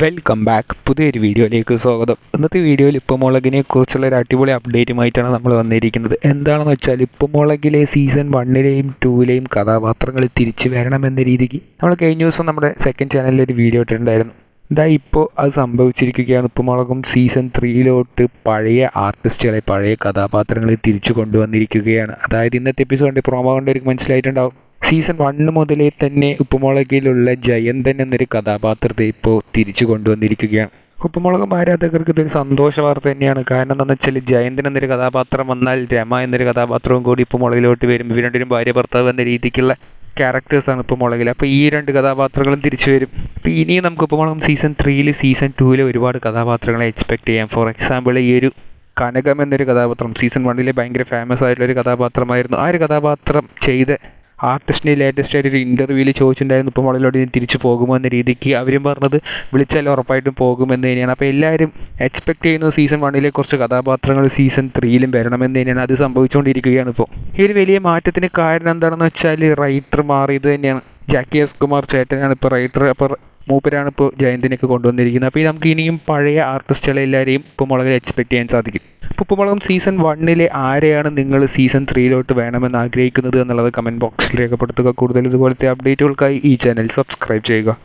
Welcome back. പുതിയൊരു വീഡിയോയിലേക്ക് സ്വാഗതം. ഇന്നത്തെ വീഡിയോയിൽ ഉപ്പുമുളകിനെ കുറിച്ചുള്ള ഒരു അടിപൊളി അപ്ഡേറ്റുമായിട്ടാണ് നമ്മൾ വന്നിരിക്കുന്നത്. എന്താണെന്ന് വെച്ചാൽ ഉപ്പുമുളകിലെ സീസൺ 1ലെയും 2ലെയും കഥാപാത്രങ്ങൾ തിരിച്ചു വരണമെന്ന രീതിക്ക് നമ്മൾ കഴിഞ്ഞ ദിവസം നമ്മുടെ സെക്കൻഡ് ചാനലിൽ ഒരു വീഡിയോ ഇട്ടിട്ടുണ്ടായിരുന്നു. ഇപ്പോൾ അത് സംഭവിച്ചിരിക്കുകയാണ്. ഉപ്പുമുളകും സീസൺ 3ലോട്ട് പഴയ ആർട്ടിസ്റ്റുകളെ, പഴയ കഥാപാത്രങ്ങളെ തിരിച്ചു കൊണ്ടുവന്നിരിക്കുകയാണ്. അതായത് ഇന്നത്തെ എപ്പിസോഡിൻ്റെ പ്രൊമോ കണ്ടവർക്ക് മനസ്സിലായിട്ടുണ്ടാവും. സീസൺ 1 മുതലേ തന്നെ ഉപ്പുമുളകിലുള്ള ജയന്തൻ എന്നൊരു കഥാപാത്രത്തെ ഇപ്പോൾ തിരിച്ചു കൊണ്ടുവന്നിരിക്കുകയാണ്. ഉപ്പുമുളകും ആരാധകർക്ക് ഇതൊരു സന്തോഷ വാർത്ത തന്നെയാണ്. കാരണം എന്താണെന്ന് വെച്ചാൽ ജയന്തൻ എന്നൊരു കഥാപാത്രം വന്നാൽ രമ എന്നൊരു കഥാപാത്രവും കൂടി ഉപ്പുമുളകിലോട്ട് വരും. ഇവർ രണ്ടിനും ഭാര്യ ഭർത്താവ് എന്ന രീതിക്കുള്ള ക്യാരക്ടേഴ്സാണ് ഉപ്പുമുളകിൽ. അപ്പോൾ ഈ രണ്ട് കഥാപാത്രങ്ങളും തിരിച്ചു വരും. അപ്പോൾ ഇനിയും നമുക്ക് ഉപ്പുമുളകും സീസൺ 3 സീസൺ 2 ഒരുപാട് കഥാപാത്രങ്ങളെ എക്സ്പെക്ട് ചെയ്യാം. ഫോർ എക്സാമ്പിൾ ഈ ഒരു കനകം എന്നൊരു കഥാപാത്രം സീസൺ 1 ഭയങ്കര ഫേമസ് ആയിട്ടുള്ളൊരു കഥാപാത്രമായിരുന്നു. ആ ഒരു കഥാപാത്രം ചെയ്ത ആർട്ടിസ്റ്റിനെ ലേറ്റസ്റ്റ് ആയിട്ടൊരു ഇൻ്റർവ്യൂവിൽ ചോദിച്ചിട്ടുണ്ടായിരുന്നു ഉപ്പുമുളകിലോട്ട് തിരിച്ചു പോകുമോ എന്ന രീതിക്ക്. അവരും പറഞ്ഞത് വിളിച്ചാൽ ഉറപ്പായിട്ടും പോകുമെന്ന് തന്നെയാണ്. അപ്പോൾ എല്ലാവരും എക്സ്പെക്ട് ചെയ്യുന്നത് സീസൺ 1 കുറച്ച് കഥാപാത്രങ്ങൾ സീസൺ 3 വരണമെന്ന് തന്നെയാണ്. അത് സംഭവിച്ചുകൊണ്ടിരിക്കുകയാണ്. ഇപ്പോൾ ഈ ഒരു വലിയ മാറ്റത്തിന് കാരണം എന്താണെന്ന് വെച്ചാൽ റൈറ്റർ മാറിയത് തന്നെയാണ്. ജാക്കി എസ് കുമാർ ചേട്ടനാണ് ഇപ്പോൾ റൈറ്റർ. അപ്പോൾ മൂപ്പരാണ് ഇപ്പോൾ ജയന്തിനൊക്കെ കൊണ്ടുവന്നിരിക്കുന്നത്. അപ്പോൾ നമുക്ക് ഇനിയും പഴയ ആർട്ടിസ്റ്റുകളെ എല്ലാവരെയും ഉപ്പുമുളകിൽ എക്സ്പെക്ട് ചെയ്യാൻ സാധിക്കും. ഉപ്പുമുളകും സീസൺ 1 ആരെയാണ് നിങ്ങൾ സീസൺ 3ലോട്ട് വേണമെന്ന് ആഗ്രഹിക്കുന്നത് എന്നുള്ളത് കമൻറ്റ് ബോക്സിൽ രേഖപ്പെടുത്തുക. കൂടുതൽ ഇതുപോലത്തെ അപ്ഡേറ്റുകൾക്കായി ഈ ചാനൽ സബ്സ്ക്രൈബ് ചെയ്യുക.